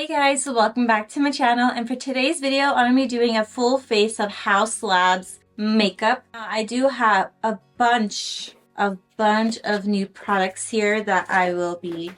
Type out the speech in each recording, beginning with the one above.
Hey guys, welcome back to my channel, and for today's video I'm going to be doing a full face of Haus Labs makeup. I do have a bunch of new products here that I will be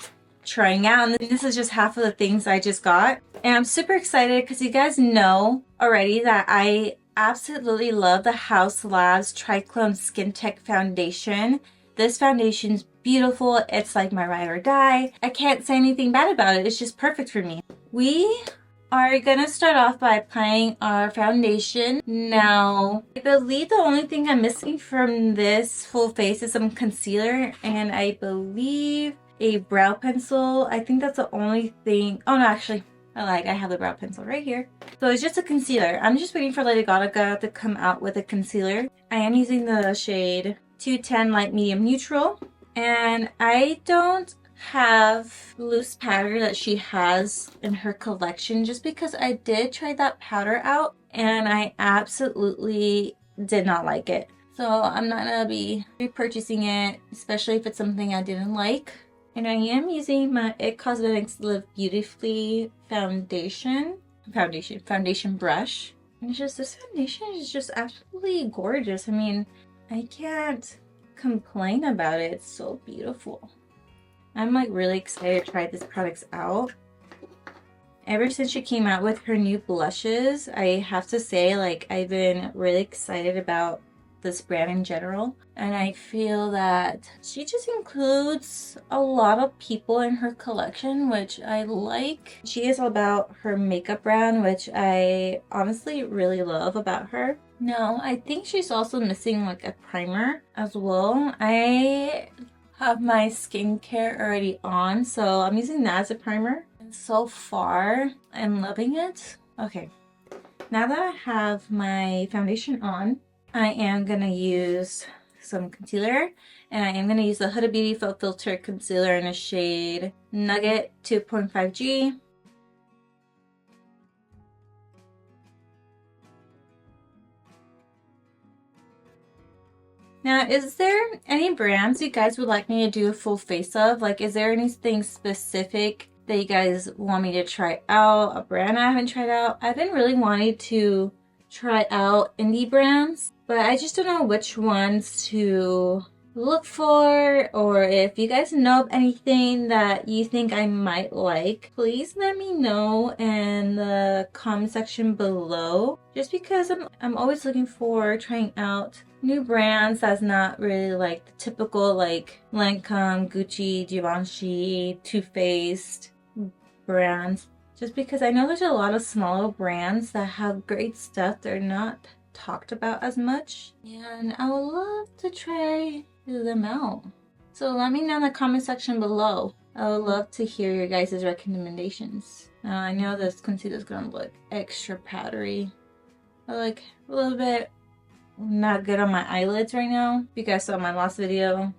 trying out, and this is just half of the things I just got. And I'm super excited because you guys know already that I absolutely love the Haus Labs Triclone Skin Tech Foundation. This foundation's beautiful. It's like my ride or die. I can't say anything bad about it. It's just perfect for me. We are gonna start off by applying our foundation. Now, I believe the only thing I'm missing from this full face is some concealer, and I believe a brow pencil. I think that's the only thing. Oh no, actually, I lied. I have the brow pencil right here. So it's just a concealer. I'm just waiting for Lady Gaga to come out with a concealer. I am using the shade 210 Light Medium Neutral, and I don't have loose powder that she has in her collection just because I did try that powder out and I absolutely did not like it. So I'm not gonna be repurchasing it, especially if it's something I didn't like. And I am using my It Cosmetics Live Beautifully foundation brush. And it's just, this foundation is just absolutely gorgeous. I mean, I can't complain about it. It's so beautiful. I'm like really excited to try these products out. Ever since she came out with her new blushes, I have to say, like, I've been really excited about this brand in general, and I feel that she just includes a lot of people in her collection, which I like. She is about her makeup brand, which I honestly really love about her. No, I think she's also missing like a primer as well. I have my skincare already on, so I'm using that as a primer. And so far, I'm loving it. Okay, now that I have my foundation on, I am gonna use some concealer, and I am gonna use the Huda Beauty Faux Filter Concealer in a shade Noughat 2.5G. Now, is there any brands you guys would like me to do a full face of? Like, is there anything specific that you guys want me to try out? A brand I haven't tried out? I've been really wanting to try out indie brands, but I just don't know which ones to look for, or if you guys know of anything that you think I might like, please let me know in the comment section below, just because I'm always looking for trying out new brands that's not really like the typical like Lancome, Gucci, Givenchy, Too Faced brands, just because I know there's a lot of smaller brands that have great stuff. They're not talked about as much, and I would love to try them out. So let me know in the comment section below. I would love to hear your guys' recommendations. Now, I know this concealer is gonna look extra powdery, but like a little bit not good on my eyelids right now. If you guys saw my last video,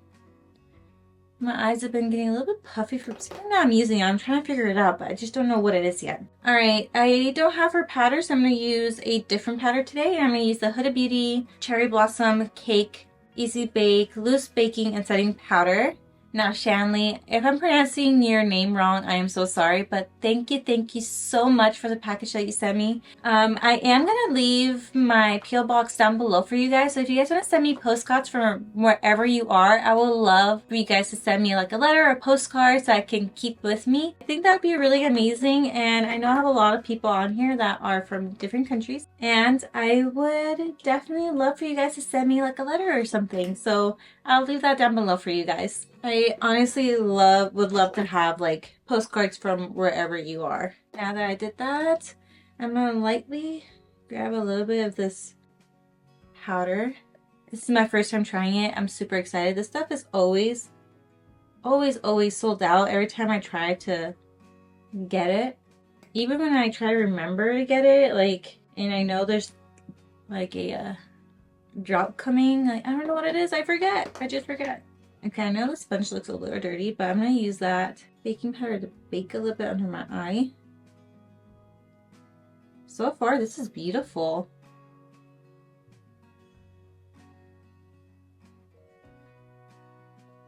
my eyes have been getting a little bit puffy from something that I'm using. I'm trying to figure it out, but I just don't know what it is yet. Alright, I don't have her powder, so I'm going to use a different powder today. I'm going to use the Huda Beauty Cherry Blossom Cake Easy Bake Loose Baking and Setting Powder. Now, Shanley, if I'm pronouncing your name wrong, I am so sorry, but thank you so much for the package that you sent me. I am going to leave my P.O. box down below for you guys, so if you guys want to send me postcards from wherever you are, I would love for you guys to send me like a letter or a postcard so I can keep with me. I think that would be really amazing, and I know I have a lot of people on here that are from different countries, and I would definitely love for you guys to send me like a letter or something, so I'll leave that down below for you guys. I honestly would love to have like postcards from wherever you are. Now that I did that, I'm gonna lightly grab a little bit of this powder. This is my first time trying it. I'm super excited. This stuff is always sold out every time I try to get it. Even when I try to remember to get it, like, and I know there's like a drop coming, like, I don't know what it is. I just forget. Okay, I know the sponge looks a little dirty, but I'm going to use that baking powder to bake a little bit under my eye. So far, this is beautiful.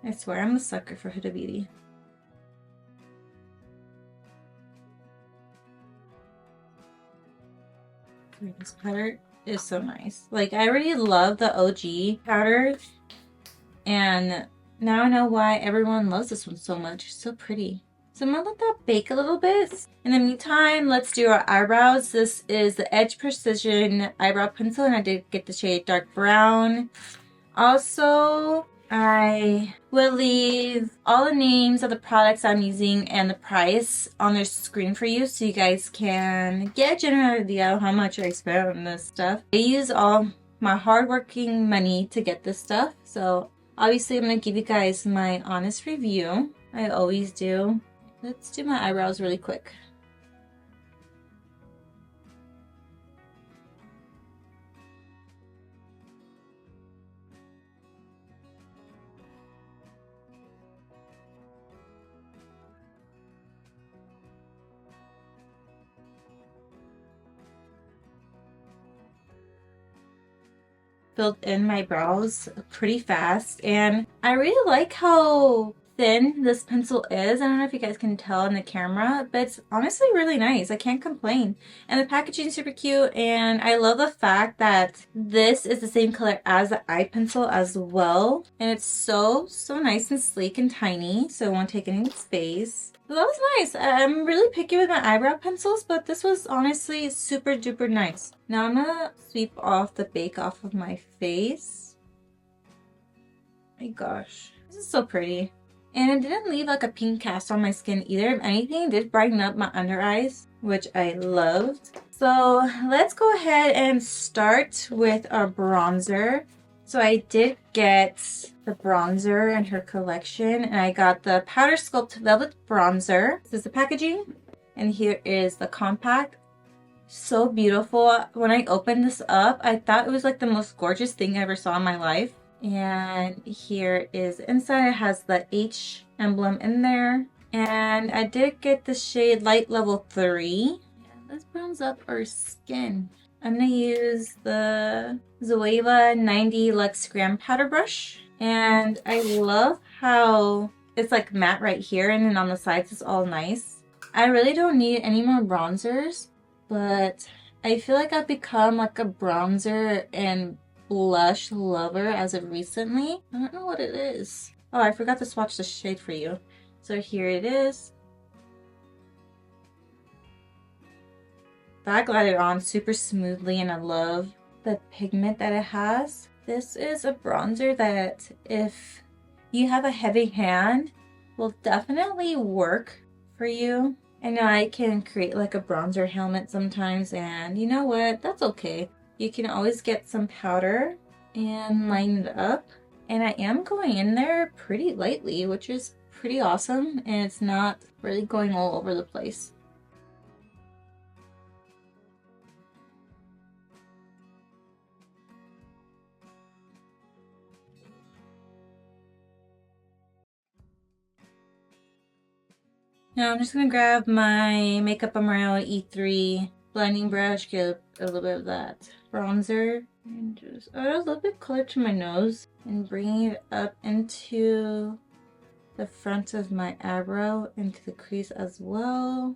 I swear I'm a sucker for Huda Beauty. This powder is so nice. Like, I already love the OG powder, and now I know why everyone loves this one so much. It's so pretty. So I'm gonna let that bake a little bit. In the meantime, let's do our eyebrows. This is the Edge Precision Eyebrow Pencil, and I did get the shade Dark Brown. Also, I will leave all the names of the products I'm using and the price on their screen for you so you guys can get a general idea of how much I spent on this stuff. I use all my hard-working money to get this stuff, so obviously I'm going to give you guys my honest review. I always do. Let's do my eyebrows really quick. Filled in my brows pretty fast, and I really like how thin this pencil is. I don't know if you guys can tell in the camera, but it's honestly really nice. I can't complain. And the packaging is super cute, and I love the fact that this is the same color as the eye pencil as well. And it's so nice and sleek and tiny, so it won't take any space. So that was nice. I'm really picky with my eyebrow pencils, but this was honestly super duper nice. Now I'm gonna sweep off the bake off of my face. My gosh, this is so pretty. And it didn't leave like a pink cast on my skin either. If anything, it did brighten up my under eyes, which I loved. So let's go ahead and start with our bronzer. So I did get the bronzer in her collection, and I got the Powder Sculpt Velvet Bronzer. This is the packaging, and here is the compact. So beautiful. When I opened this up, I thought it was like the most gorgeous thing I ever saw in my life. And here is inside. It has the H emblem in there. And I did get the shade Light Level 3. Let's bronze up our skin. I'm going to use the Zoeva 90 Luxe Gram Powder Brush. And I love how it's like matte right here, and then on the sides it's all nice. I really don't need any more bronzers, but I feel like I've become like a bronzer and blush lover as of recently. I don't know what it is. Oh, I forgot to swatch the shade for you. So here it is. That glided on super smoothly, and I love the pigment that it has. This is a bronzer that if you have a heavy hand will definitely work for you. I know I can create like a bronzer helmet sometimes, and you know what? That's okay. You can always get some powder and line it up. And I am going in there pretty lightly, which is pretty awesome, and it's not really going all over the place. Now I'm just going to grab my Makeup Umbrella E3 blending brush, get a little bit of that bronzer, and just add a little bit of color to my nose and bring it up into the front of my eyebrow, into the crease as well.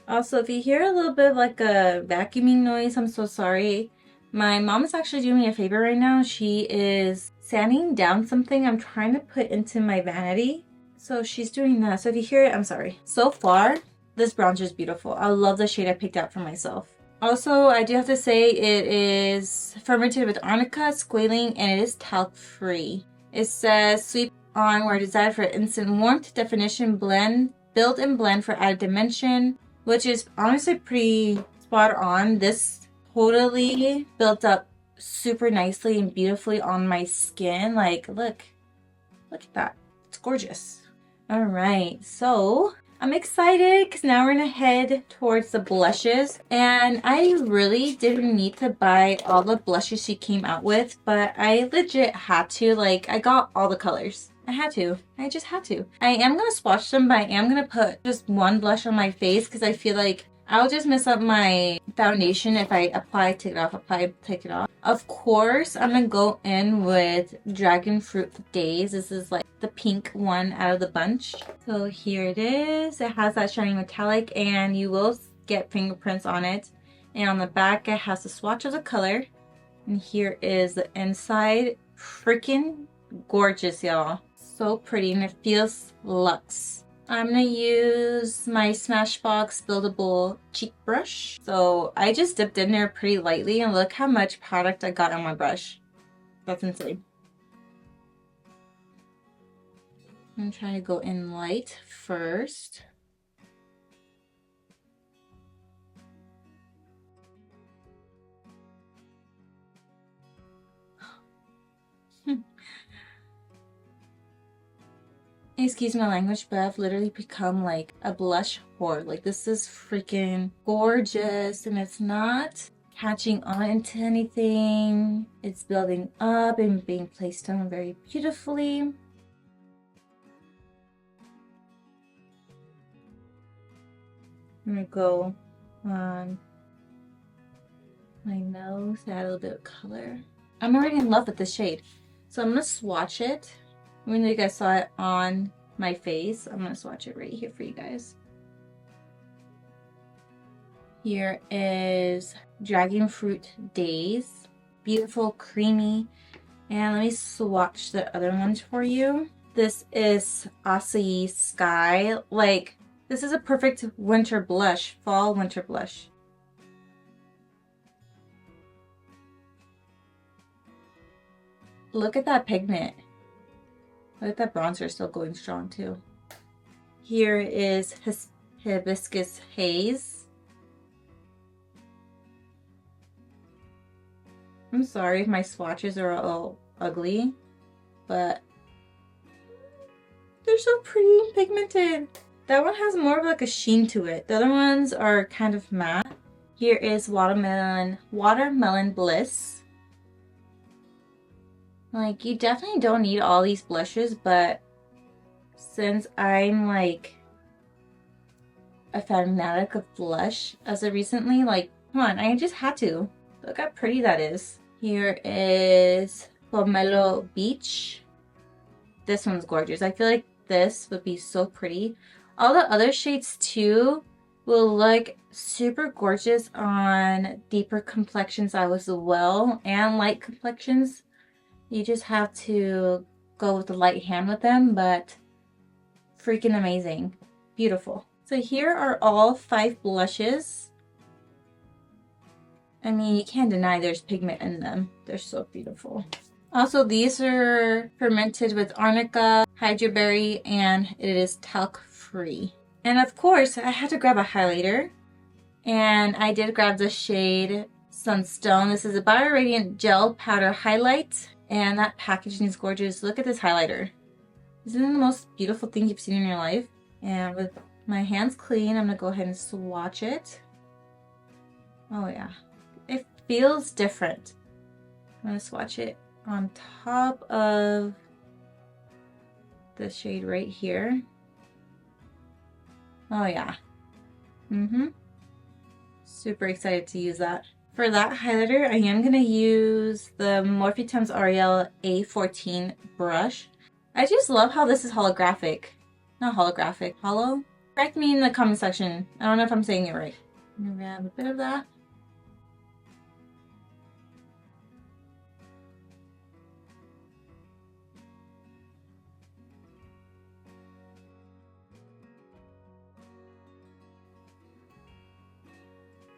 Also, if you hear a little bit of like a vacuuming noise, I'm so sorry. My mom is actually doing me a favor right now. She is sanding down something I'm trying to put into my vanity. So she's doing that. So if you hear it, I'm sorry. So far, this bronzer is beautiful. I love the shade I picked out for myself. Also, I do have to say it is fermented with arnica, squalene, and it is talc free. It says sweep on where desired for instant warmth, definition, blend, build and blend for added dimension, which is honestly pretty spot on. This totally built up super nicely and beautifully on my skin. Like, look at that. It's gorgeous. All right, so I'm excited because now we're gonna head towards the blushes, and I really didn't need to buy all the blushes she came out with, but I legit had to. Like, I got all the colors. I had to. I just had to. I am gonna swatch them, but I am gonna put just one blush on my face because I feel like I'll just mess up my foundation if I apply, take it off, apply, take it off. Of course, I'm gonna go in with Dragon Fruit Daze. This is like the pink one out of the bunch. So here it is. It has that shiny metallic and you will get fingerprints on it. And on the back, it has a swatch of the color. And here is the inside. Freaking gorgeous, y'all. So pretty, and it feels luxe. I'm gonna use my Smashbox buildable cheek brush. So I just dipped in there pretty lightly and look how much product I got on my brush. That's insane. I'm gonna try to go in light first. Excuse my language, but I've literally become like a blush whore. Like, this is freaking gorgeous, and it's not catching on into anything. It's building up and being placed on very beautifully. I'm gonna go on my nose, add a little bit of color. I'm already in love with this shade, so I'm gonna swatch it. Even though you guys saw it on my face, I'm gonna swatch it right here for you guys. Here is Dragon Fruit Daze. Beautiful, creamy. And let me swatch the other ones for you. This is Acai Sky. Like, this is a perfect winter blush, fall winter blush. Look at that pigment. Look at that bronzer still going strong too. Here is Hibiscus Haze. I'm sorry if my swatches are all ugly, but they're so pretty and pigmented. That one has more of like a sheen to it. The other ones are kind of matte. Here is Watermelon Bliss. Like, you definitely don't need all these blushes, but since I'm like a fanatic of blush as of recently, like, come on, I just had to. Look how pretty that is. Here is Pomelo Beach. This one's gorgeous. I feel like this would be so pretty. All the other shades too will look super gorgeous on deeper complexions as well, and light complexions. You just have to go with the light hand with them, but freaking amazing. Beautiful. So here are all 5 blushes. I mean, you can't deny there's pigment in them. They're so beautiful. Also, these are fermented with arnica, hydroberry, and it is talc free. And of course, I had to grab a highlighter. And I did grab the shade Sunstone. This is a Bio Radiant Gel Powder Highlight. And that packaging is gorgeous. Look at this highlighter. Isn't it the most beautiful thing you've seen in your life? And with my hands clean, I'm gonna go ahead and swatch it. Oh yeah, it feels different. I'm gonna swatch it on top of the shade right here. Oh yeah. Super excited to use that. For that highlighter, I am going to use the Morphe x Ariel A14 brush. I just love how this is holographic. Not holographic, hollow? Correct me in the comment section. I don't know if I'm saying it right. I'm going to grab a bit of that.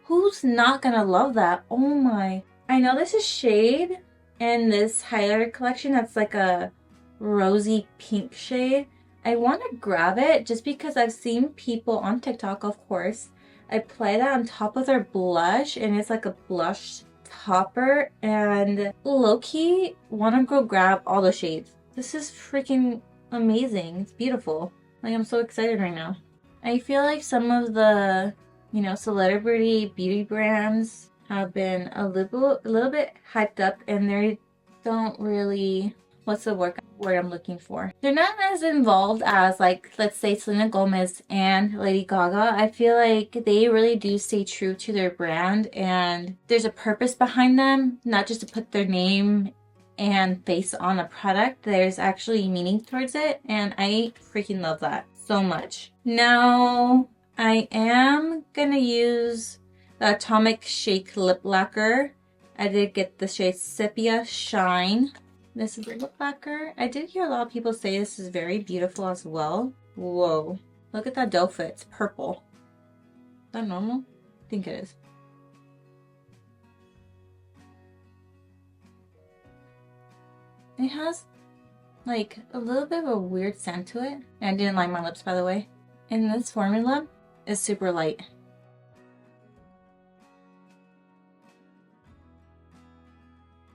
Who's not gonna love that? Oh my. I know this is shade in this highlighter collection that's like a rosy pink shade. I want to grab it just because I've seen people on TikTok, of course, apply that on top of their blush, and it's like a blush topper, and low-key want to go grab all the shades. This is freaking amazing. It's beautiful. Like, I'm so excited right now. I feel like some of the, you know, celebrity beauty brands have been a little bit hyped up, and they don't really, what's the word? word I'm looking for. They're not as involved as, like, let's say Selena Gomez and Lady Gaga. I feel like they really do stay true to their brand, and there's a purpose behind them, not just to put their name and face on a product. There's actually meaning towards it, and I freaking love that so much. Now, I am gonna use the Atomic Shake Lip Lacquer. I did get the shade Sepia Shine. This is a lip lacquer. I did hear a lot of people say this is very beautiful as well. Whoa. Look at that doe foot. It's purple. Is that normal? I think it is. It has like a little bit of a weird scent to it. And I didn't line my lips, by the way. And this formula is super light.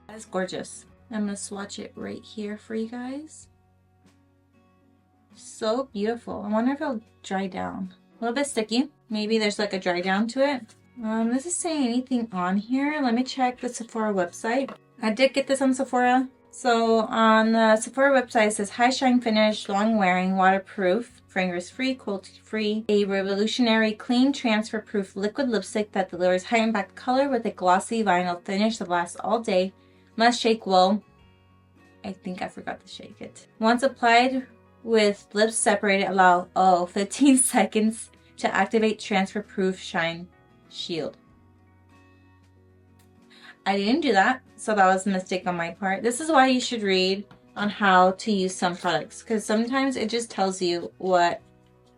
That is gorgeous. I'm going to swatch it right here for you guys. So beautiful. I wonder if it'll dry down. A little bit sticky. Maybe there's like a dry down to it. This is saying anything on here. Let me check the Sephora website. I did get this on Sephora. So on the Sephora website, it says high shine finish, long wearing, waterproof, fragrance free, cruelty free, a revolutionary clean transfer proof liquid lipstick that delivers high impact color with a glossy vinyl finish that lasts all day. Must shake well. I think I forgot to shake it. Once applied with lips separated, allow 15 seconds to activate transfer proof shine shield. I didn't do that, so that was a mistake on my part. This is why you should read on how to use some products, because sometimes it just tells you what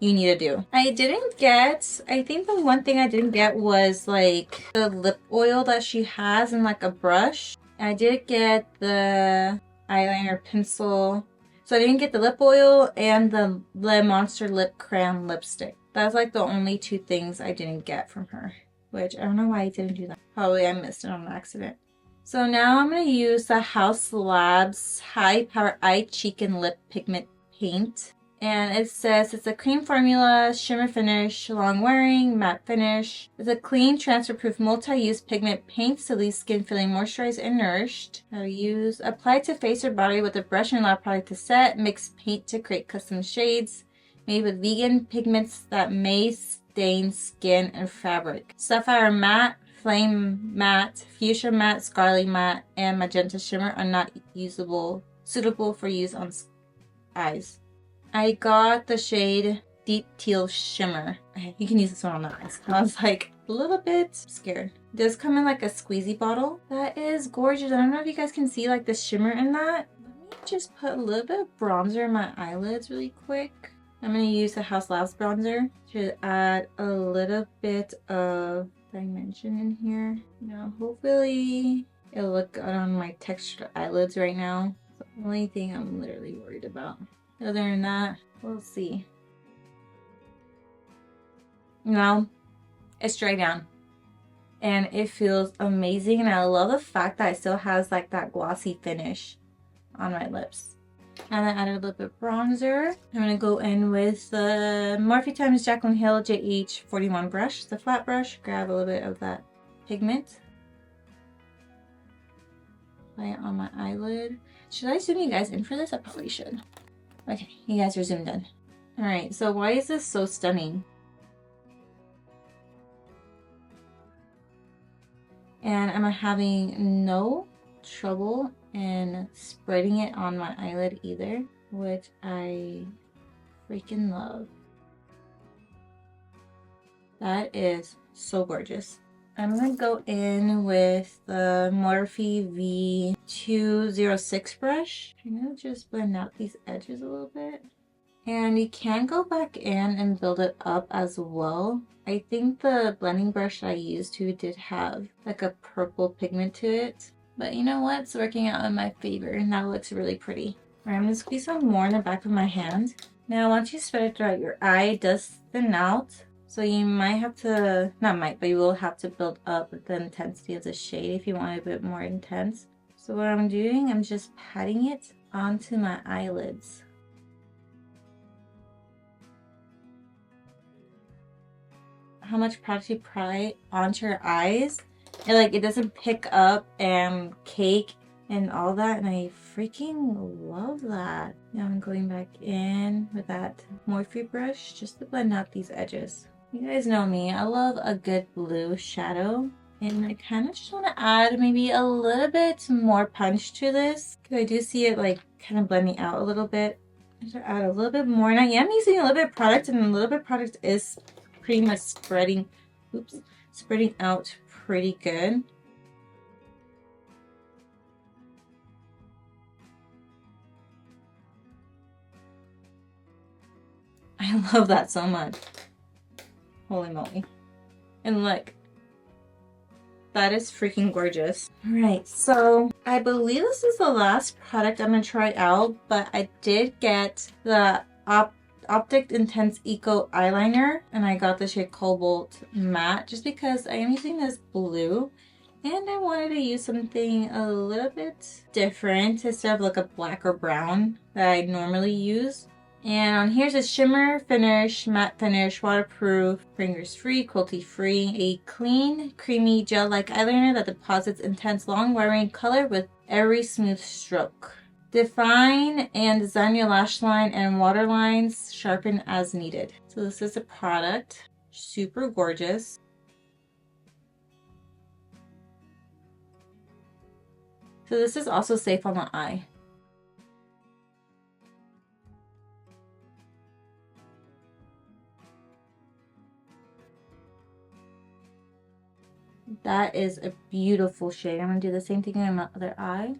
you need to do. I think the one thing I didn't get was like the lip oil that she has in like a brush. I did get the eyeliner pencil. So I didn't get the lip oil and the Monster Lip Crayon lipstick. That's like the only two things I didn't get from her. Which, I don't know why I didn't do that. Probably I missed it on accident. So now I'm going to use the Haus Labs Hy-power Eye, Cheek, and Lip Pigment Paint. And it says it's a cream formula, shimmer finish, long wearing, matte finish. It's a clean, transfer-proof, multi-use pigment paint to leave skin feeling moisturized and nourished. How to use: apply to face or body with a brush and allow product to set. Mix paint to create custom shades. Made with vegan pigments that may stain skin and fabric. Sapphire matte, flame matte, fuchsia matte, scarlet matte, and magenta shimmer are not suitable for use on eyes. I got the shade Deep Teal Shimmer. Okay, you can use this one on the eyes. I was like a little bit scared. It does come in like a squeezy bottle. That is gorgeous. I don't know if you guys can see like the shimmer in that. Let me just put a little bit of bronzer in my eyelids really quick. I'm going to use the Haus Labs bronzer to add a little bit of dimension in here. Now, hopefully it'll look good on my textured eyelids right now. It's the only thing I'm literally worried about. Other than that, we'll see. Now, it's dried down. And it feels amazing. And I love the fact that it still has like that glossy finish on my lips. And then add a little bit of bronzer. I'm going to go in with the Morphe x Jaclyn Hill JH41 brush. The flat brush. Grab a little bit of that pigment. Apply it on my eyelid. Should I zoom you guys in for this? I probably should. Okay, you guys are zoomed in. Alright, so why is this so stunning? And I'm having no trouble in spreading it on my eyelid either, which I freaking love. That is so gorgeous. I'm gonna go in with the Morphe V206 brush. I'm gonna just blend out these edges a little bit. And you can go back in and build it up as well. I think the blending brush I used did have like a purple pigment to it. But you know what? It's working out in my favor and that looks really pretty. Alright, I'm gonna squeeze some more in the back of my hand. Now once you spread it throughout your eye, it does thin out. So you might have to, not might, but you will have to build up the intensity of the shade if you want it a bit more intense. So what I'm doing, I'm just patting it onto my eyelids. How much product you apply onto your eyes, it doesn't pick up and cake and all that, and I freaking love that. Now I'm going back in with that Morphe brush just to blend out these edges. You guys know me, I love a good blue shadow, and I kind of just want to add maybe a little bit more punch to this because I do see it like kind of blending out a little bit. I'm going to add a little bit more, and I am using a little bit of product, and a little bit of product is pretty much spreading out pretty good. I love that so much. Holy moly. And look, that is freaking gorgeous. Alright, so I believe this is the last product I'm going to try out, but I did get the Optic Intense Eco Eyeliner, and I got the shade Cobalt Matte just because I am using this blue and I wanted to use something a little bit different instead of like a black or brown that I normally use. And on here's a shimmer finish, matte finish, waterproof, fingers free, cruelty free, a clean, creamy gel-like eyeliner that deposits intense long-wearing color with every smooth stroke. Define and design your lash line and waterlines, sharpen as needed. So this is a product, super gorgeous. So this is also safe on the eye. That is a beautiful shade. I'm going to do the same thing in my other eye.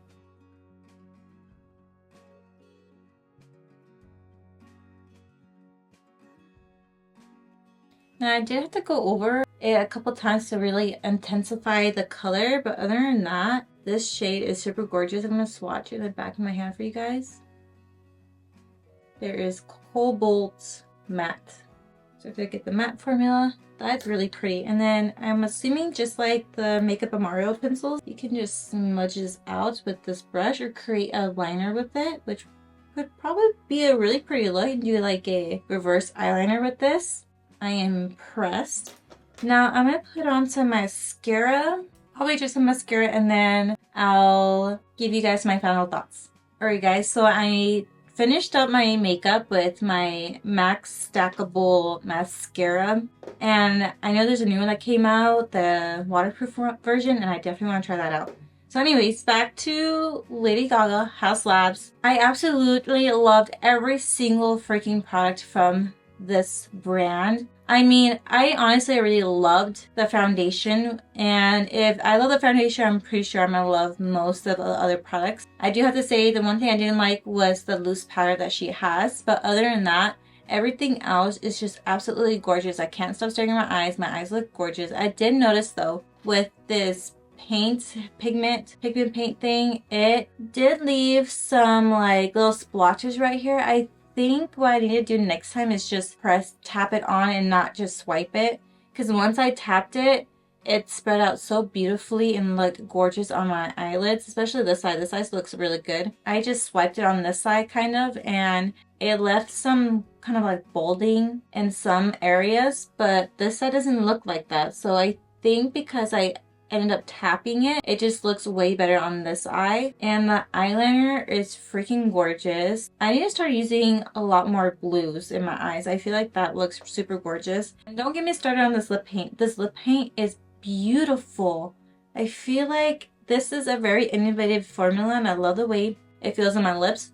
Now I did have to go over it a couple times to really intensify the color, but other than that, this shade is super gorgeous. I'm going to swatch it in the back of my hand for you guys. There is Cobalt Matte. So if I get the matte formula, that's really pretty. And then I'm assuming just like the Makeup Mario pencils, you can just smudge this out with this brush or create a liner with it, which would probably be a really pretty look. You can do like a reverse eyeliner with this. I am impressed. Now I'm going to put on some mascara, probably just some mascara, and then I'll give you guys my final thoughts. Alright guys, so I finished up my makeup with my MAC stackable mascara, and I know there's a new one that came out, the waterproof version, and I definitely want to try that out. So anyways, back to Lady Gaga, Haus Labs. I absolutely loved every single freaking product from this brand. I mean, I honestly really loved the foundation, and if I love the foundation, I'm pretty sure I'm gonna love most of the other products. I do have to say the one thing I didn't like was the loose powder that she has, but other than that, everything else is just absolutely gorgeous. I can't stop staring at my eyes. My eyes look gorgeous. I did notice though, with this pigment paint thing, it did leave some like little splotches right here. I think what I need to do next time is just tap it on and not just swipe it, because once I tapped it, it spread out so beautifully and looked gorgeous on my eyelids, especially this side. This side looks really good. I just swiped it on this side kind of, and it left some kind of like balding in some areas, but this side doesn't look like that. So I think because I ended up tapping it, it just looks way better on this eye. And the eyeliner is freaking gorgeous. I need to start using a lot more blues in my eyes. I feel like that looks super gorgeous. And don't get me started on this lip paint. This lip paint is beautiful. I feel like this is a very innovative formula, and I love the way it feels on my lips.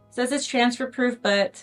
It says it's transfer proof, but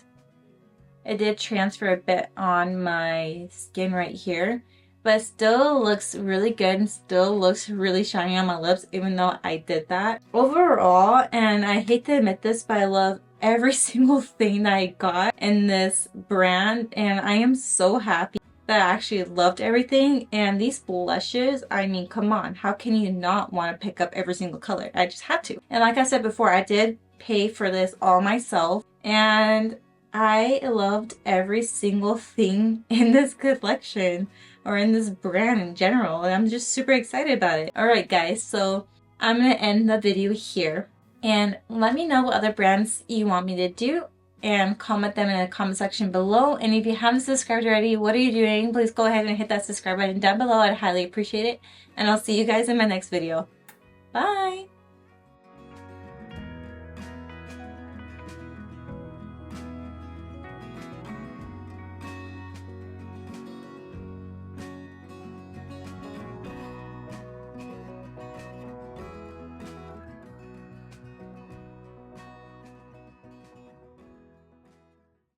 it did transfer a bit on my skin right here. But it still looks really good and still looks really shiny on my lips, even though I did that. Overall, and I hate to admit this, but I love every single thing that I got in this brand, and I am so happy that I actually loved everything. And these blushes, I mean, come on, how can you not want to pick up every single color? I just had to. And like I said before, I did pay for this all myself, and I loved every single thing in this collection, or in this brand in general, and I'm just super excited about it. Alright guys, so I'm gonna end the video here, and let me know what other brands you want me to do, and comment them in the comment section below. And if you haven't subscribed already, what are you doing? Please go ahead and hit that subscribe button down below. I'd highly appreciate it, and I'll see you guys in my next video. Bye!